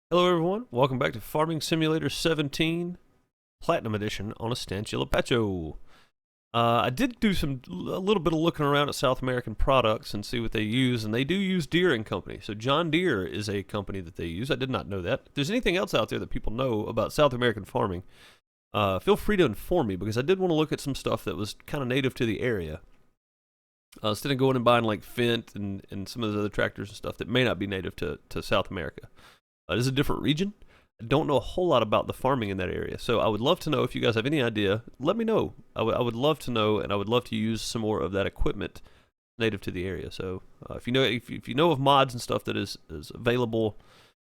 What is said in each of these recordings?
Hello everyone, welcome back to Farming Simulator 17 Platinum Edition on a Stanchilla Pacho. I did do a little bit of looking around at South American products and see what they use, and they do use Deere and Company. So John Deere is a company that they use. I did not know that. If there's anything else out there that people know about South American farming, feel free to inform me, because I did want to look at some stuff that was kind of native to the area. Instead of going and buying like Fendt and some of those other tractors and stuff that may not be native to South America. This is a different region. I don't know a whole lot about the farming in that area, so I would love to know if you guys have any idea. Let me know. I would love to know, and I would love to use some more of that equipment native to the area. So if you know of mods and stuff that is available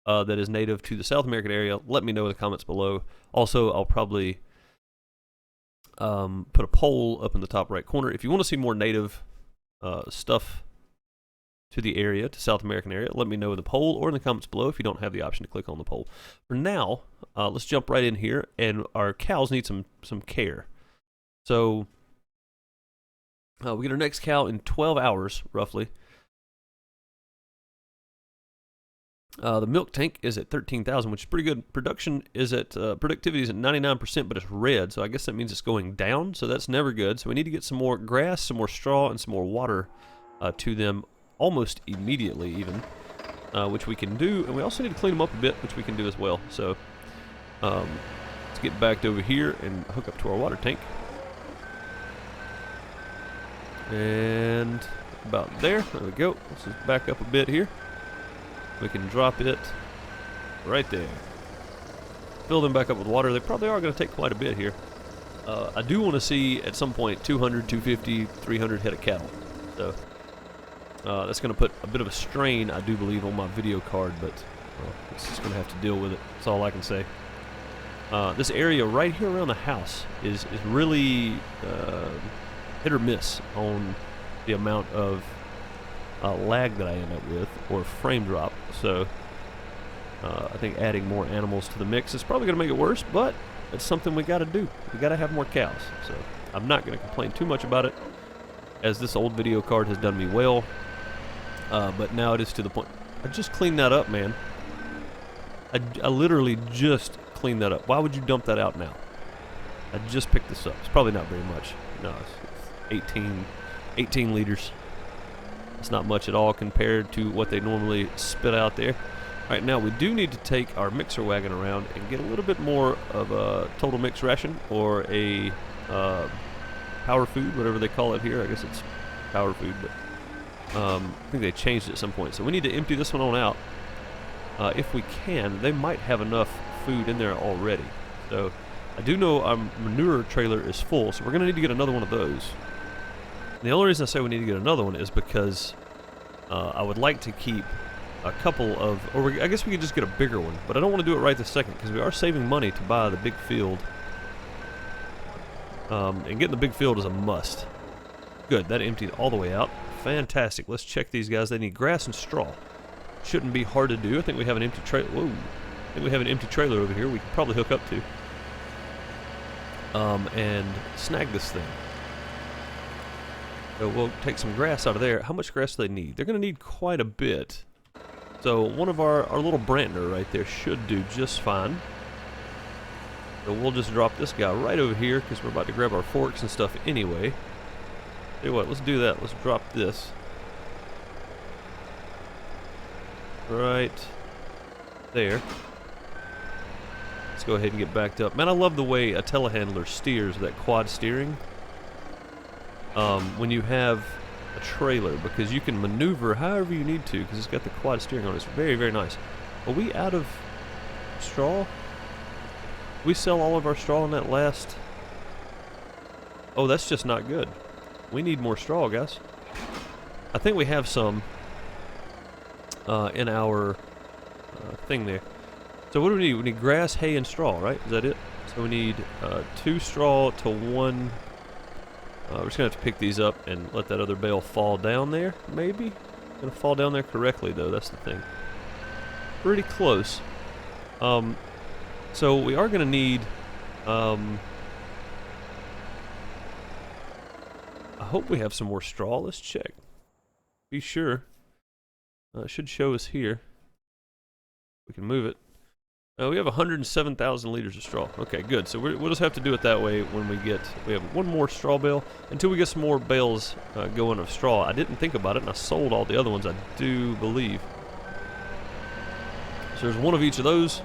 that is native to the South American area, let me know in the comments below. Also, I'll probably put a poll up in the top right corner if you want to see more native stuff to the area, to South American area. Let me know in the poll or in the comments below if you don't have the option to click on the poll. For now, let's jump right in here, and our cows need some care. So we get our next cow in 12 hours, roughly. The milk tank is at 13,000, which is pretty good. Production is at, productivity is at 99%, but it's red, so I guess that means it's going down, so that's never good. So we need to get some more grass, some more straw, and some more water to them almost immediately even, which we can do, and we also need to clean them up a bit, which we can do as well. So let's get back over here and hook up to our water tank, and about there we go. Let's just back up a bit here. We can drop it right there, fill them back up with water. They probably are going to take quite a bit here. I do want to see at some point 200, 250, 300 head of cattle, so that's going to put a bit of a strain, I do believe, on my video card, but it's just going to have to deal with it. That's all I can say. This area right here around the house is really hit or miss on the amount of lag that I end up with, or frame drop. So I think adding more animals to the mix is probably going to make it worse, but it's something we got to do. We got to have more cows. So I'm not going to complain too much about it, as this old video card has done me well. But now it is to the point. I just cleaned that up, man. I literally just cleaned that up. Why would you dump that out now? I just picked this up. It's probably not very much. No, it's 18 liters. It's not much at all compared to what they normally spit out there. Right now, we do need to take our mixer wagon around and get a little bit more of a total mix ration, or a power food, whatever they call it here. I guess it's power food, but I think they changed it at some point. So we need to empty this one on out. If we can, they might have enough food in there already. So I do know our manure trailer is full, so we're going to need to get another one of those. And the only reason I say we need to get another one is because I would like to keep a couple of, I guess we could just get a bigger one, but I don't want to do it right this second, because we are saving money to buy the big field. And getting the big field is a must. Good, that emptied all the way out. Fantastic. Let's check these guys. They need grass and straw. Shouldn't be hard to do. I think we have an empty trailer. Whoa. I think we have an empty trailer over here we can probably hook up to. And snag this thing. So we'll take some grass out of there. How much grass do they need? They're going to need quite a bit. So one of our little Brantner right there should do just fine. So we'll just drop this guy right over here, because we're about to grab our forks and stuff anyway. Tell you what, let's do that. Let's drop this right there. Let's go ahead and get backed up. Man, I love the way a telehandler steers, that quad steering, when you have a trailer, because you can maneuver however you need to, because it's got the quad steering on it. It's very, very nice. Are we out of straw? We sell all of our straw in that last... Oh, that's just not good. We need more straw, guys. I think we have some in our thing there. So what do we need? We need grass, hay, and straw, right? Is that it? So we need 2 straw to 1. We're just going to have to pick these up and let that other bale fall down there, maybe? Going to fall down there correctly, though. That's the thing. Pretty close. So we are going to need... I hope we have some more straw. Let's check. Be sure. It should show us here. We can move it. We have 107,000 liters of straw. Okay, good. So we'll just have to do it that way when we have one more straw bale until we get some more bales going of straw. I didn't think about it, and I sold all the other ones, I do believe. So there's one of each of those,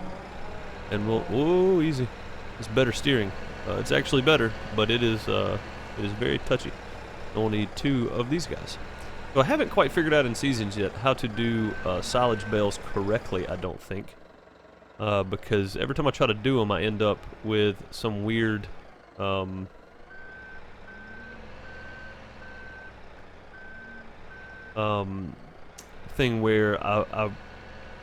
and whoa, easy. It's better steering. It's actually better, but it is very touchy. We'll need 2 of these guys. So I haven't quite figured out in seasons yet how to do silage bales correctly, I don't think. Because every time I try to do them, I end up with some weird thing where I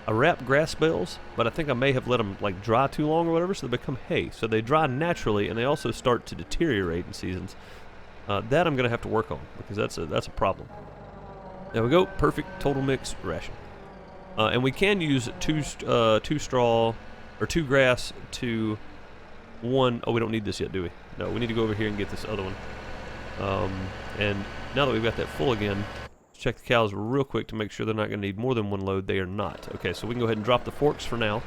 wrap grass bales, but I think I may have let them like dry too long or whatever, so they become hay. So they dry naturally, and they also start to deteriorate in seasons. That I'm gonna have to work on because that's a problem. There we go, perfect total mix ration. And we can use two straw or 2 grass to 1. Oh, we don't need this yet, do we? No, we need to go over here and get this other one. And now that we've got that full again, let's check the cows real quick to make sure they're not going to need more than 1 load. They are not. Okay, so we can go ahead and drop the forks for now.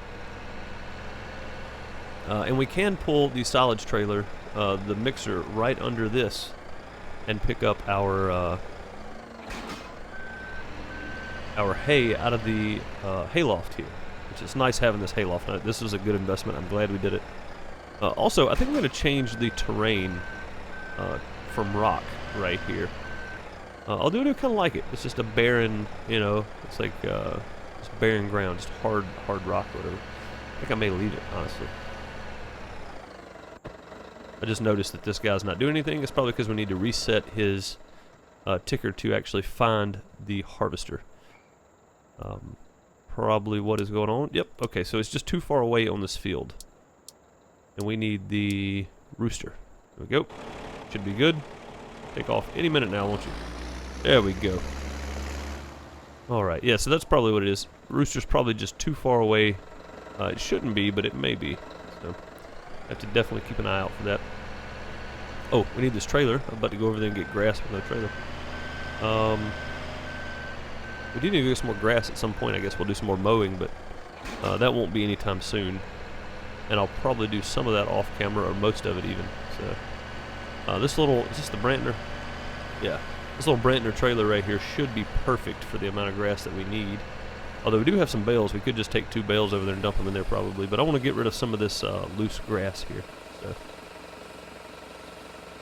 And we can pull the silage trailer, the mixer, right under this and pick up our hay out of the hayloft here, which is nice having this hayloft. This was a good investment. I'm glad we did it. Also, I think I'm going to change the terrain from rock right here. I do kind of like it. It's just a barren, it's like just barren ground, just hard rock or whatever. I think I may leave it, honestly. I just noticed that this guy's not doing anything. It's probably because we need to reset his ticker to actually find the harvester. Probably what is going on. Yep, okay, so it's just too far away on this field. And we need the rooster. There we go. Should be good. Take off any minute now, won't you? There we go. Alright, yeah, so that's probably what it is. Rooster's probably just too far away. It shouldn't be, but it may be. So, I have to definitely keep an eye out for that. Oh, we need this trailer. I'm about to go over there and get grass with no trailer. We do need to get some more grass at some point. I guess we'll do some more mowing, but that won't be anytime soon. And I'll probably do some of that off camera, or most of it even. So, is this the Brantner? Yeah. This little Brantner trailer right here should be perfect for the amount of grass that we need. Although we do have some bales. We could just take 2 bales over there and dump them in there probably. But I want to get rid of some of this loose grass here. So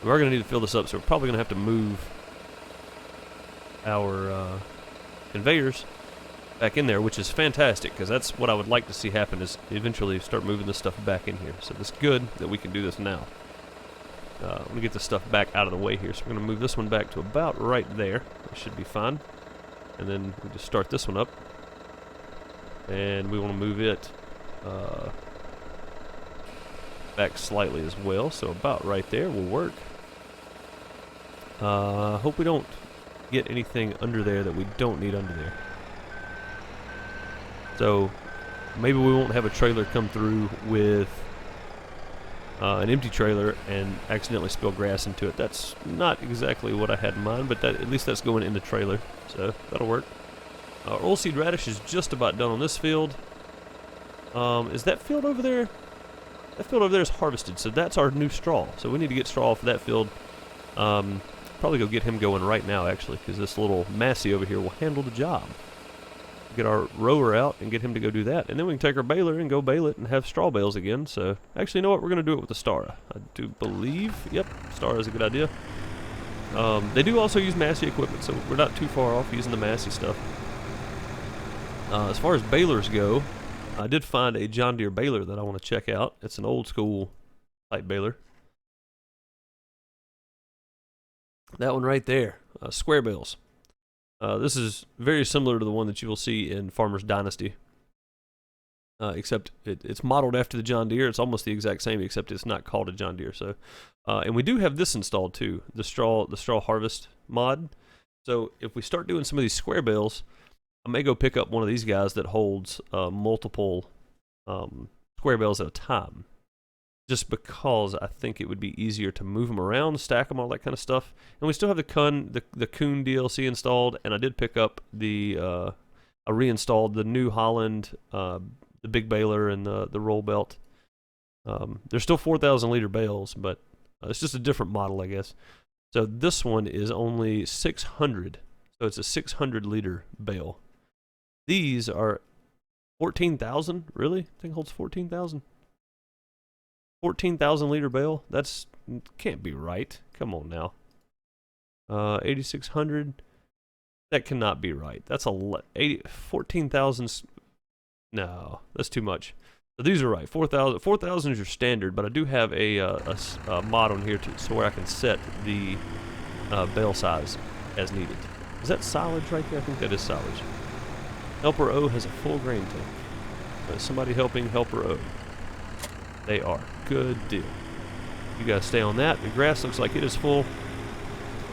we are going to need to fill this up, so we're probably going to have to move our conveyors back in there, which is fantastic, because that's what I would like to see happen, is eventually start moving this stuff back in here. So it's good that we can do this now. I'm going to get this stuff back out of the way here, so we're going to move this one back to about right there. It should be fine. And then we just start this one up. And we want to move it back slightly as well, so about right there will work. Hope we don't get anything under there that we don't need under there. So maybe we won't have a trailer come through with an empty trailer and accidentally spill grass into it. That's not exactly what I had in mind, but at least that's going in the trailer, so that'll work. Oilseed radish is just about done on this field. Is that field over there? That field over there is harvested, so that's our new straw. So we need to get straw off of that field. Probably go get him going right now, actually, because this little Massey over here will handle the job. Get our rower out and get him to go do that, and then we can take our baler and go bale it and have straw bales again. So actually, you know what? We're going to do it with the Stara. I do believe. Yep, Stara is a good idea. They do also use Massey equipment, so we're not too far off using the Massey stuff. As far as balers go, I did find a John Deere baler that I want to check out. It's an old school type baler. That one right there, square bales. This is very similar to the one that you will see in Farmer's Dynasty. Except it's modeled after the John Deere. It's almost the exact same, except it's not called a John Deere. So, and we do have this installed too, the straw harvest mod. So if we start doing some of these square bales, I may go pick up one of these guys that holds multiple square bales at a time. Just because I think it would be easier to move them around, stack them, all that kind of stuff. And we still have the Kuhn DLC installed, and I did pick up I reinstalled the New Holland big baler and the roll belt. They're still 4,000 liter bales, but it's just a different model, I guess. So this one is only 600. So it's a 600 liter bale. These are 14,000. Really? I think it holds 14,000. 14,000 liter bale. That's can't be right. Come on now. 8,600. That cannot be right. That's 14,000. No, that's too much. So these are right. 4,000 is your standard, but I do have a mod on here so where I can set the bale size as needed. Is that silage right there? I think that is silage. Helper O has a full grain tank. Somebody helping Helper O. They are. Good deal. You guys stay on that. The grass looks like it is full.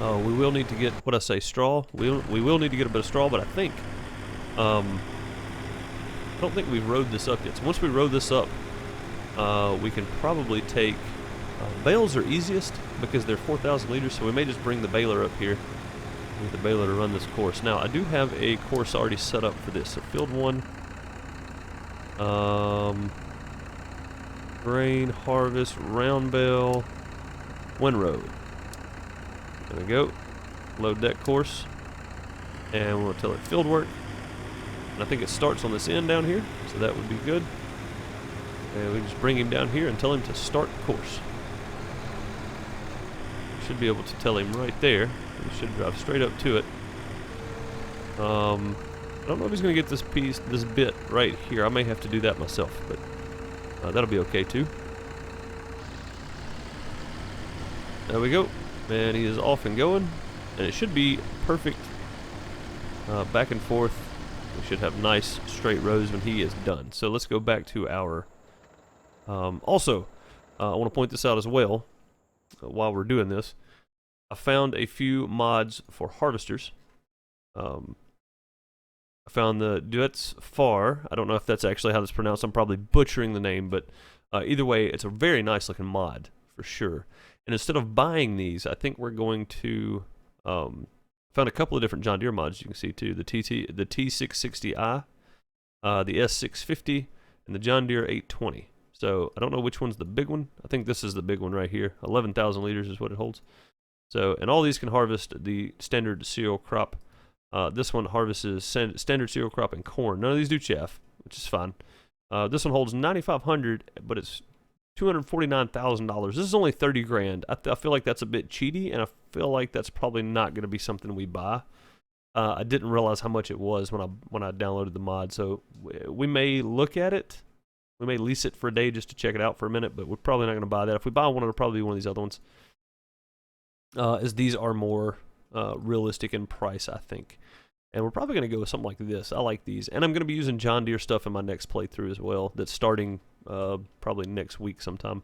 We will need to get, what I say, straw. We will need to get a bit of straw, but I think, I don't think we've rode this up yet. So once we road this up, we can probably take, bales are easiest because they're 4,000 liters, so we may just bring the baler up here. Get the baler to run this course. Now, I do have a course already set up for this. So field 1, grain, harvest, round bale, windrow. There we go. Load that course. And we'll tell it field work. And I think it starts on this end down here, so that would be good. And we just bring him down here and tell him to start the course. Should be able to tell him right there. He should drive straight up to it. I don't know if he's going to get this bit right here. I may have to do that myself, but that'll be okay too. There we go. And he is off and going. And it should be perfect back and forth. We should have nice straight rows when he is done. So let's go back to our... also, I want to point this out as well while we're doing this. I found a few mods for harvesters. I found the Duets Far. I don't know if that's actually how it's pronounced. I'm probably butchering the name, but either way, it's a very nice looking mod for sure. And instead of buying these, I think we're going to found a couple of different John Deere mods you can see too. The T660i, the S650, and the John Deere 820. So I don't know which one's the big one. I think this is the big one right here. 11,000 liters is what it holds. So, and all these can harvest the standard cereal crop. This one harvests standard cereal crop and corn. None of these do chaff, which is fine. This one holds 9,500, but it's $249,000. This is only 30 grand. I feel like that's a bit cheaty, and I feel like that's probably not going to be something we buy. I didn't realize how much it was when I downloaded the mod, so we may look at it. We may lease it for a day just to check it out for a minute, but we're probably not going to buy that. If we buy one, it'll probably be one of these other ones. As these are more realistic in price, I think. And we're probably going to go with something like this. I like these. And I'm going to be using John Deere stuff in my next playthrough as well. That's starting probably next week sometime.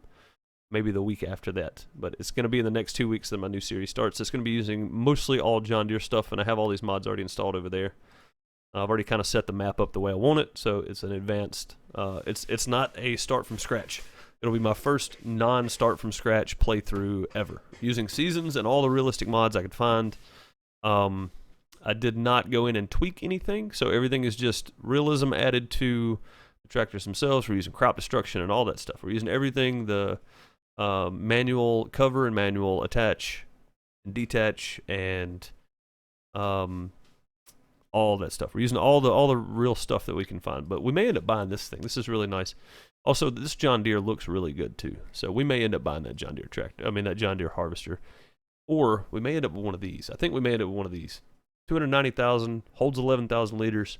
Maybe the week after that. But it's going to be in the next 2 weeks that my new series starts. It's going to be using mostly all John Deere stuff, and I have all these mods already installed over there. I've already kind of set the map up the way I want it, so it's an advanced... it's not a start from scratch. It'll be my first non-start from scratch playthrough ever, using seasons and all the realistic mods I could find. I did not go in and tweak anything, so everything is just realism added to the tractors themselves. We're using crop destruction and all that stuff. We're using everything, the manual cover and manual attach and detach and all that stuff. We're using all the real stuff that we can find, but we may end up buying this thing. This is really nice. Also, this John Deere looks really good too, so we may end up buying that John Deere tractor. I mean, that John Deere harvester, or we may end up with one of these. I think we may end up with one of these. 290,000, holds 11,000 liters.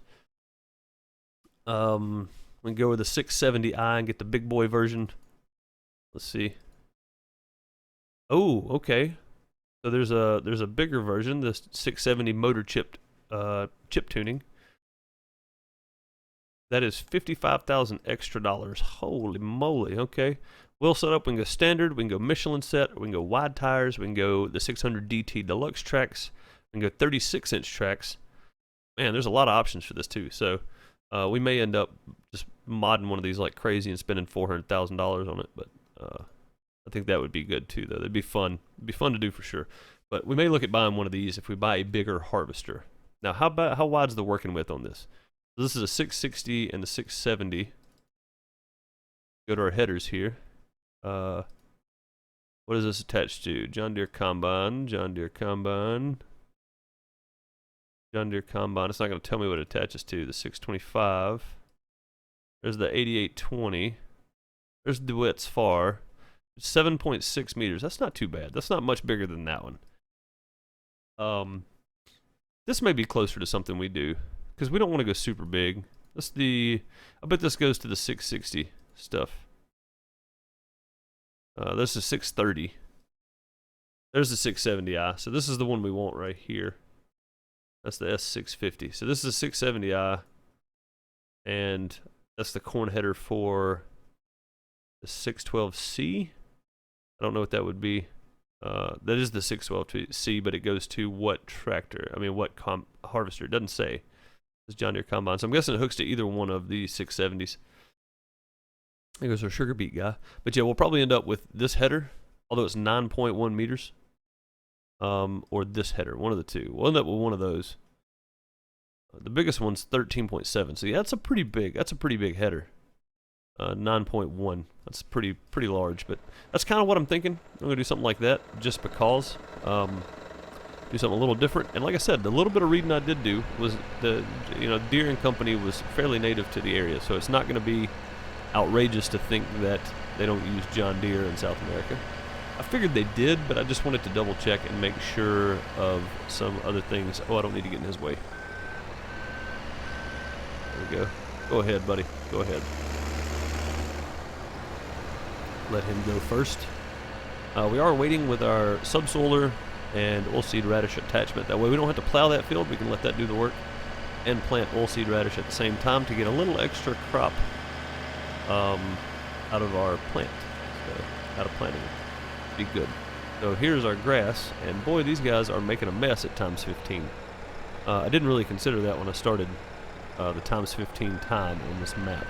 We can go with the 670i and get the big boy version. Let's see. Oh, okay. So there's a bigger version, the 670 motor chip tuning. That is $55,000 extra dollars. Holy moly! Okay, we'll set up. We can go standard. We can go Michelin set. We can go wide tires. We can go the 600 DT Deluxe tracks. We can go 36-inch tracks. Man, there's a lot of options for this too. So we may end up just modding one of these like crazy and spending $400,000 on it. But I think that would be good too, though. That'd be fun. It'd be fun to do for sure. But we may look at buying one of these if we buy a bigger harvester. Now, how wide's the working width on this? This is a 660 and the 670. Go to our headers here. What is this attached to? John Deere Combine, John Deere Combine, John Deere Combine. It's not going to tell me what it attaches to. The 625. There's the 8820. There's DeWitt's Far. 7.6 meters. That's not too bad. That's not much bigger than that one. This may be closer to something we do, because we don't want to go super big. That's the, I bet this goes to the 660 stuff. This is 630. There's the 670i. So this is the one we want right here. That's the S650. So this is a 670i, and that's the corn header for the 612C. I don't know what that would be. That is the 612C, but it goes to what tractor? I mean, what harvester? It doesn't say. It's John Deere Combine. So I'm guessing it hooks to either one of these 670s. There goes our sugar beet guy. But yeah, we'll probably end up with this header, although it's 9.1 meters. Or this header, one of the two. We'll end up with one of those. The biggest one's 13.7. So yeah, that's a pretty big header. 9.1. That's pretty large, but that's kind of what I'm thinking. I'm gonna do something like that just because. Do something a little different. And like I said, the little bit of reading I did do was Deere and Company was fairly native to the area, so it's not going to be outrageous to think that they don't use John Deere in South America. I figured they did, but I just wanted to double check and make sure of some other things. Oh, I don't need to get in his way. There we go. Go ahead, buddy. Go ahead. Let him go first. We are waiting with our subsoiler and oilseed radish attachment. That way we don't have to plow that field. We can let that do the work and plant oilseed radish at the same time to get a little extra crop out of our plant, out of planting it. Be good. So here's our grass, and boy, these guys are making a mess at times 15. I didn't really consider that when I started the times 15 time on this map,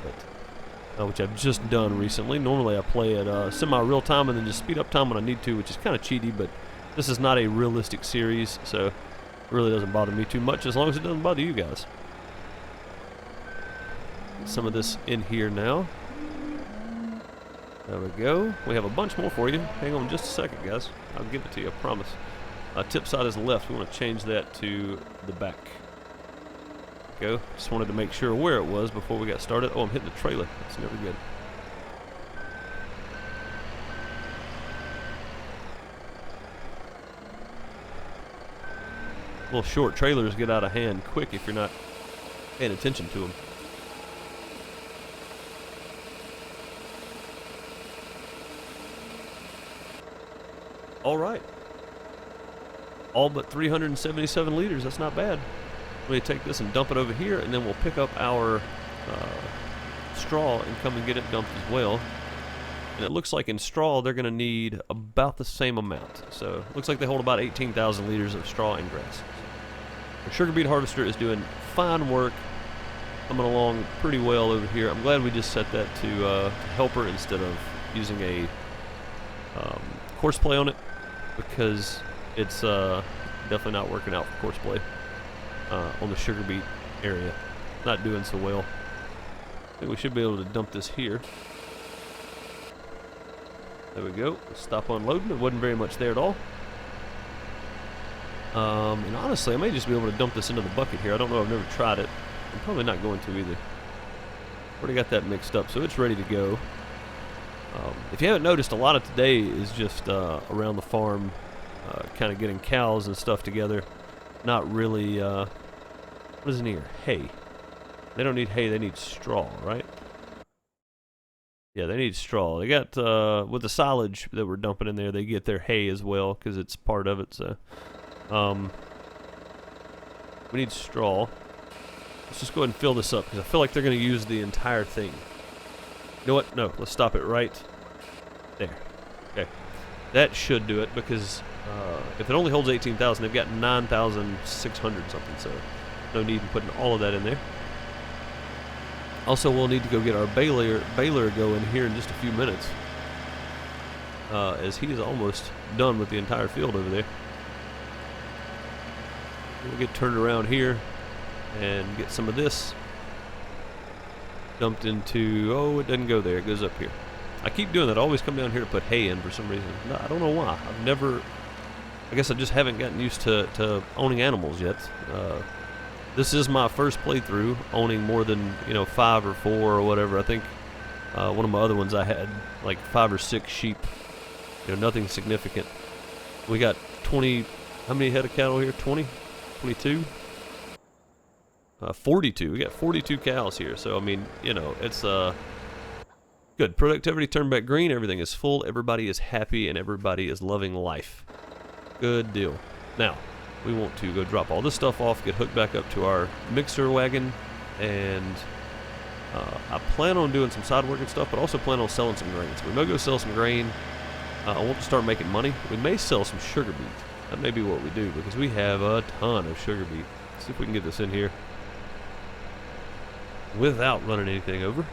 but which I've just done recently. Normally I play at semi-real time and then just speed up time when I need to, which is kind of cheaty, but this is not a realistic series, so it really doesn't bother me too much as long as it doesn't bother you guys. Get some of this in here now. There we go. We have a bunch more for you. Hang on just a second, guys. I'll give it to you, I promise. Tip side is left. We want to change that to the back. Go. Just wanted to make sure where it was before we got started. Oh, I'm hitting the trailer. That's never good. Little short trailers get out of hand quick if you're not paying attention to them. All right. All but 377 liters. That's not bad. We take this and dump it over here, and then we'll pick up our straw and come and get it dumped as well. And it looks like in straw they're going to need about the same amount. So it looks like they hold about 18,000 liters of straw and grass. The sugar beet harvester is doing fine work, coming along pretty well over here. I'm glad we just set that to helper instead of using a course play on it, because it's definitely not working out for course play on the sugar beet area. Not doing so well. I think we should be able to dump this here. There we go. Stop unloading. It wasn't very much there at all. And honestly, I may just be able to dump this into the bucket here. I don't know. I've never tried it. I'm probably not going to either. Already got that mixed up, so it's ready to go. If you haven't noticed, a lot of today is just around the farm, kind of getting cows and stuff together. Not really, what is in here? Hay. They don't need hay, they need straw, right? Yeah, they need straw. They got, with the silage that we're dumping in there, they get their hay as well, because it's part of it, so. We need straw. Let's just go ahead and fill this up, because I feel like they're going to use the entire thing. You know what? No, let's stop it right there. Okay. That should do it, because if it only holds 18,000, they've got 9,600 something, so no need in putting all of that in there. Also, we'll need to go get our baler going here in just a few minutes, as he is almost done with the entire field over there. We'll get turned around here and get some of this dumped into, oh, it doesn't go there, it goes up here. I keep doing that. I always come down here to put hay in for some reason. No, I don't know why. I've never, I guess I just haven't gotten used to owning animals yet. This is my first playthrough owning more than, 5 or 4 or whatever. I think one of my other ones I had like 5 or 6 sheep. Nothing significant. We got 20, how many head of cattle here? 20? 22? 42. We got 42 cows here. So, I mean, it's good. Productivity turned back green. Everything is full. Everybody is happy and everybody is loving life. Good deal. Now, we want to go drop all this stuff off, get hooked back up to our mixer wagon, and I plan on doing some side work and stuff, but also plan on selling some grain. So we may go sell some grain. I want to start making money. We may sell some sugar beet. That may be what we do because we have a ton of sugar beet. Let's see if we can get this in here without running anything over.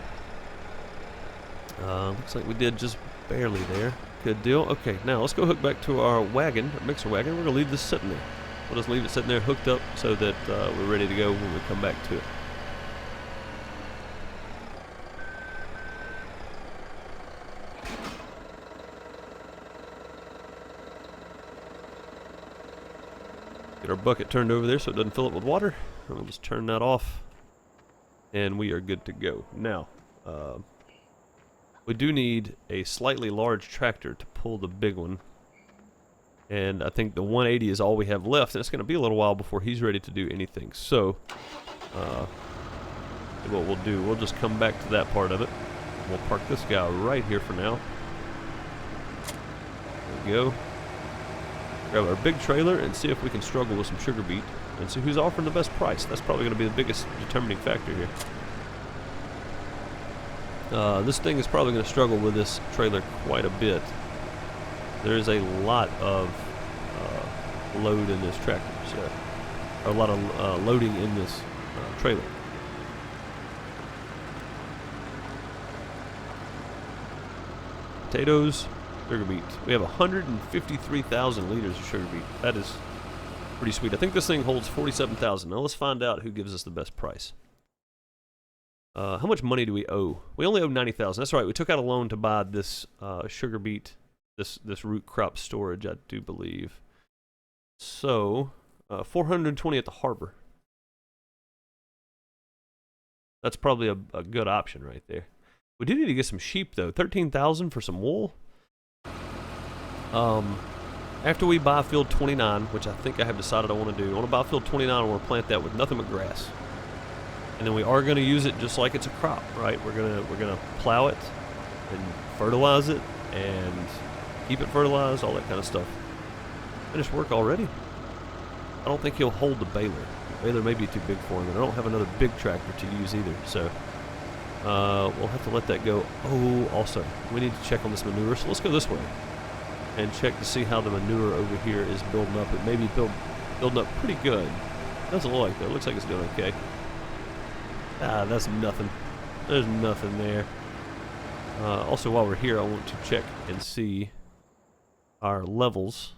Looks like we did just barely there. Good deal. Okay, now let's go hook back to our wagon, our mixer wagon. We're going to leave this sitting there. We'll just leave it sitting there hooked up so that we're ready to go when we come back to it. Get our bucket turned over there so it doesn't fill up with water. We'll just turn that off and we are good to go. Now, we do need a slightly large tractor to pull the big one. And I think the 180 is all we have left, and it's going to be a little while before he's ready to do anything. So, what we'll do, we'll just come back to that part of it. We'll park this guy right here for now. There we go. Grab our big trailer and see if we can struggle with some sugar beet and see who's offering the best price. That's probably going to be the biggest determining factor here. This thing is probably going to struggle with this trailer quite a bit. There is a lot of load in this tractor, so a lot of loading in this trailer. Potatoes, sugar beet. We have 153,000 liters of sugar beet. That is pretty sweet. I think this thing holds 47,000. Now let's find out who gives us the best price. How much money do we owe? We only owe 90,000. That's right. We took out a loan to buy this sugar beet, this root crop storage, I do believe. So, 420 at the harbor. That's probably a good option right there. We do need to get some sheep though. 13,000 for some wool. After we buy field 29, which I think I have decided I want to do, I want to buy field 29. I want to plant that with nothing but grass. And then we are going to use it just like it's a crop, right? We're gonna plow it and fertilize it and keep it fertilized, all that kind of stuff. Finished work already? I don't think he'll hold the baler. The baler may be too big for him, and I don't have another big tractor to use either, so we'll have to let that go. Oh, also, we need to check on this manure, so let's go this way and check to see how the manure over here is building up. It may be building up pretty good. Doesn't look like that. It looks like it's doing okay. Ah, that's nothing. There's nothing there. Also, while we're here, I want to check and see our levels.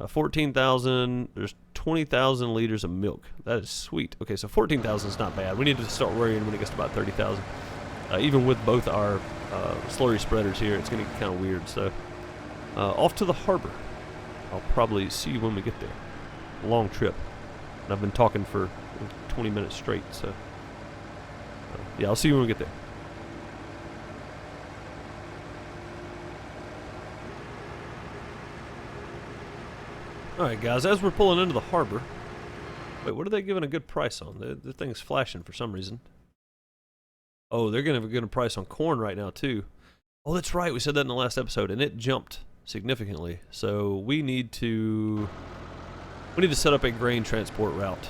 14,000. There's 20,000 liters of milk. That is sweet. Okay, so 14,000 is not bad. We need to start worrying when it gets to about 30,000. Even with both our slurry spreaders here, it's going to get kind of weird. So, off to the harbor. I'll probably see you when we get there. Long trip. And I've been talking for 20 minutes straight, so yeah, I'll see you when we get there. Alright guys, as we're pulling into the harbor, wait, what are they giving a good price on? The thing's flashing for some reason. Oh, they're gonna have a good price on corn right now too. Oh, that's right, we said that in the last episode, and it jumped significantly. So we need to set up a grain transport route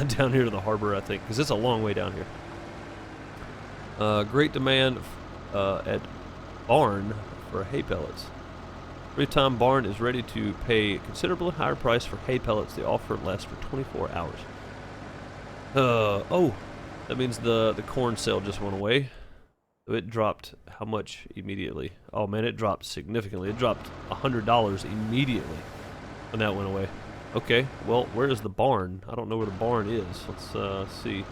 down here to the harbor, I think, because it's a long way down here. Great demand at barn for hay pellets. Every time barn is ready to pay a considerably higher price for hay pellets, the offer lasts for 24 hours. Oh, that means the corn sale just went away. It dropped how much immediately? Oh man, it dropped significantly. It dropped $100 immediately when that went away. Okay, well, where is the barn? I don't know where the barn is. Let's see.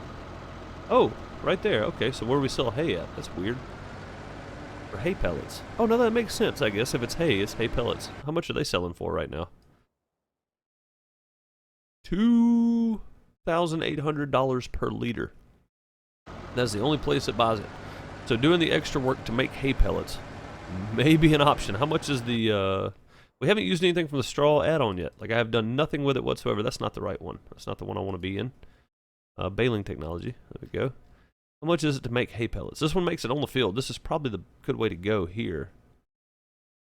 Oh, right there. Okay, so where do we sell hay at? That's weird. For hay pellets. Oh, no, that makes sense, I guess. If it's hay pellets. How much are they selling for right now? $2,800 per liter. That's the only place that buys it. So doing the extra work to make hay pellets may be an option. How much is the, we haven't used anything from the straw add-on yet. Like, I have done nothing with it whatsoever. That's not the right one. That's not the one I want to be in. Baling technology. There we go. How much is it to make hay pellets? This one makes it on the field. This is probably the good way to go here.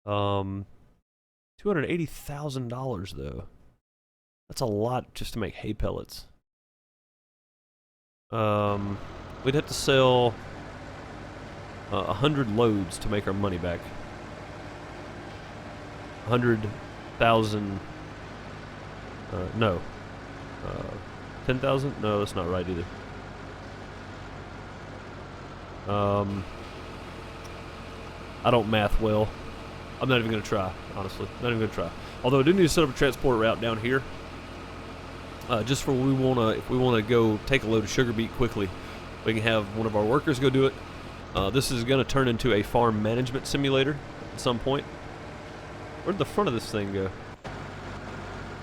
$280,000 though. That's a lot just to make hay pellets. We'd have to sell 100 loads to make our money back. 100,000. No. 10,000? No, that's not right either. I don't math well. I'm not even going to try, honestly. Not even going to try. Although I do need to set up a transport route down here. Just for if we wanna go take a load of sugar beet quickly, we can have one of our workers go do it. This is going to turn into a farm management simulator at some point. Where'd the front of this thing go?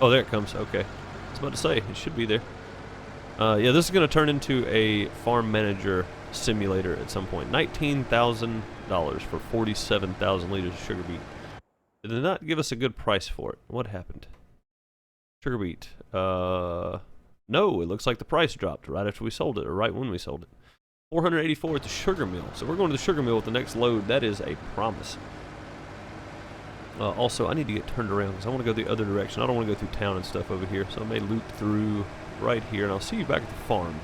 Oh, there it comes. Okay. I was about to say, it should be there. Yeah, this is going to turn into a farm manager simulator at some point. $19,000 for 47,000 liters of sugar beet. They did not give us a good price for it. What happened? Sugar beet. No, it looks like the price dropped right after we sold it, or right when we sold it. $484 at the sugar mill. So we're going to the sugar mill with the next load. That is a promise. Also, I need to get turned around because I want to go the other direction. I don't want to go through town and stuff over here, so I may loop through right here, and I'll see you back at the farm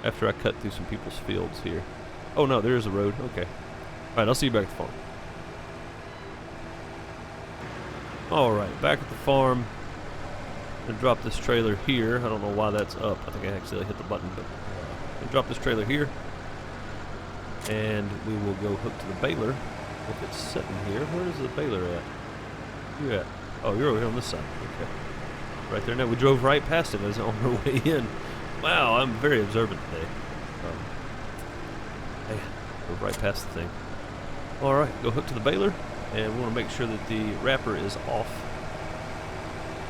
after I cut through some people's fields here. Oh no, there's a road. Okay. Alright, I'll see you back at the farm. Alright, back at the farm. I'm going to drop this trailer here. I don't know why that's up. I think I accidentally hit the button, but I'll drop this trailer here. And we will go hook to the baler. If it's sitting here, where is the baler at? You at? Oh, you're over here on this side. Okay. Right there now. We drove right past it as on our way in. Wow, I'm very observant today. Hey, drove right past the thing. Alright, go hook to the baler. And we want to make sure that the wrapper is off.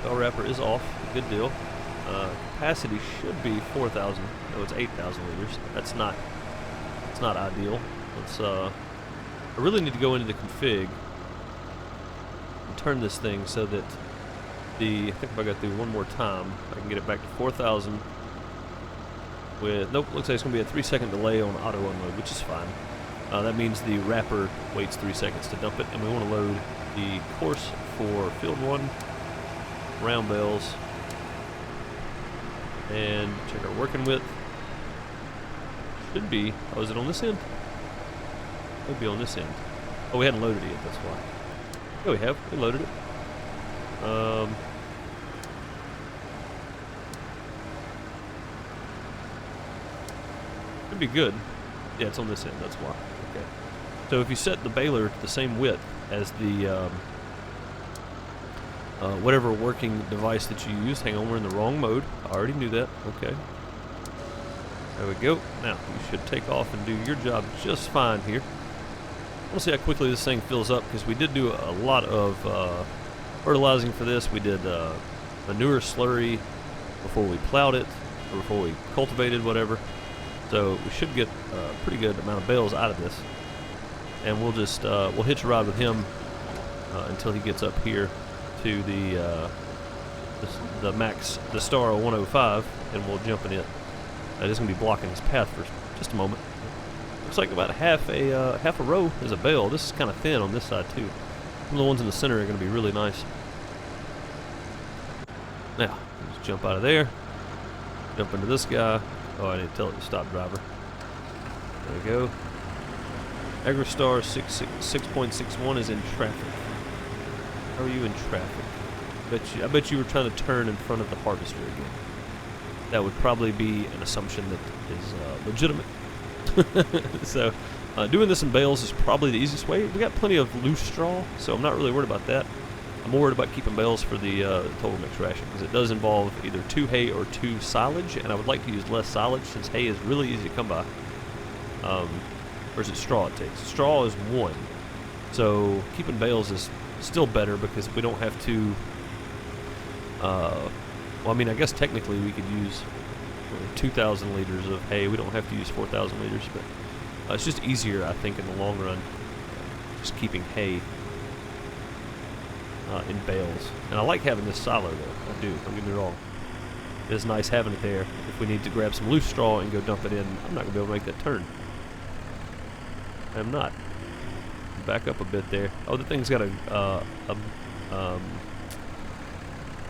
Bell wrapper is off. Good deal. Capacity should be 4,000. No, it's 8,000 liters. That's not ideal. Let's I really need to go into the config and turn this thing so that I think if I go through one more time, I can get it back to 4,000 with, nope, looks like it's going to be a 3-second delay on auto unload, which is fine. That means the wrapper waits 3 seconds to dump it, and we want to load the course for field 1, round bales, and check our working width. Should be, oh, is it on this end? It'll be on this end. Oh, we hadn't loaded it yet, that's why. Yeah, we have. We loaded it. Should be good. Yeah, it's on this end, that's why. Okay. So if you set the baler to the same width as the whatever working device that you use, hang on, we're in the wrong mode. I already knew that. Okay. There we go. Now, you should take off and do your job just fine here. I want to see how quickly this thing fills up, because we did do a lot of fertilizing for this. We did manure slurry before we plowed it, or before we cultivated, whatever. So we should get a pretty good amount of bales out of this. And we'll just, we'll hitch a ride with him until he gets up here to the Stara 105, and we'll jump in it. It's going to be blocking his path for just a moment. Looks like about half a row is a bale. This is kind of thin on this side too. Some of the ones in the center are going to be really nice. Now, let's jump out of there. Jump into this guy. Oh, I need to tell it to stop, driver. There we go. AgriStar 6.61 is in traffic. How are you in traffic? I bet you were trying to turn in front of the harvester again. That would probably be an assumption that is legitimate. So, doing this in bales is probably the easiest way. We got plenty of loose straw, so I'm not really worried about that. I'm more worried about keeping bales for the total mixed ration, because it does involve either 2 hay or 2 silage, and I would like to use less silage since hay is really easy to come by. Versus straw it takes. Straw is 1. So keeping bales is still better because we don't have to, well, I mean, I guess technically we could use 2,000 liters of hay. We don't have to use 4,000 liters, but it's just easier, I think, in the long run, just keeping hay in bales. And I like having this silo, though. I do, don't get me wrong. It's nice having it there. If we need to grab some loose straw and go dump it in, I'm not going to be able to make that turn. I am not. Back up a bit there. Oh, the thing's got a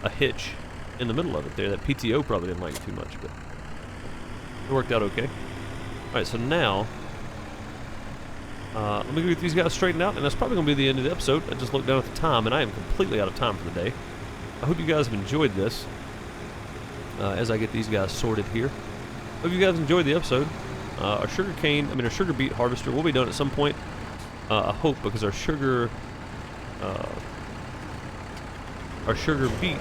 hitch in the middle of it there. That PTO probably didn't like it too much, but it worked out okay. Alright, so now let me get these guys straightened out, and that's probably going to be the end of the episode. I just looked down at the time, and I am completely out of time for the day. I hope you guys have enjoyed this as I get these guys sorted here. Hope you guys enjoyed the episode. Our sugar beet harvester will be done at some point. I hope, because our sugar beet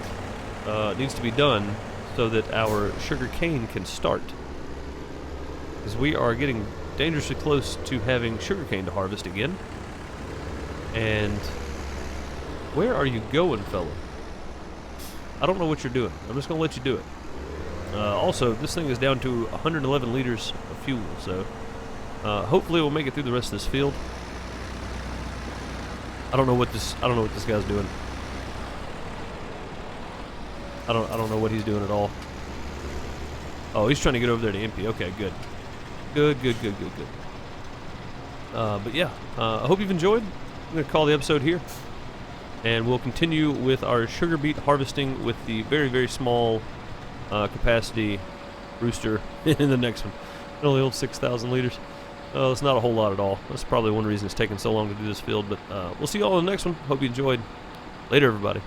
needs to be done so that our sugar cane can start. Because we are getting dangerously close to having sugar cane to harvest again. And where are you going, fella? I don't know what you're doing. I'm just going to let you do it. Also, this thing is down to 111 liters of fuel, so hopefully we'll make it through the rest of this field. I don't know what this guy's doing. I don't know what he's doing at all. Oh, he's trying to get over there to empty. Okay, good. Good. But yeah, I hope you've enjoyed. I'm going to call the episode here. And we'll continue with our sugar beet harvesting with the very, very small capacity rooster in the next one. It only holds 6,000 liters. That's not a whole lot at all. That's probably one reason it's taking so long to do this field. But we'll see you all in the next one. Hope you enjoyed. Later, everybody.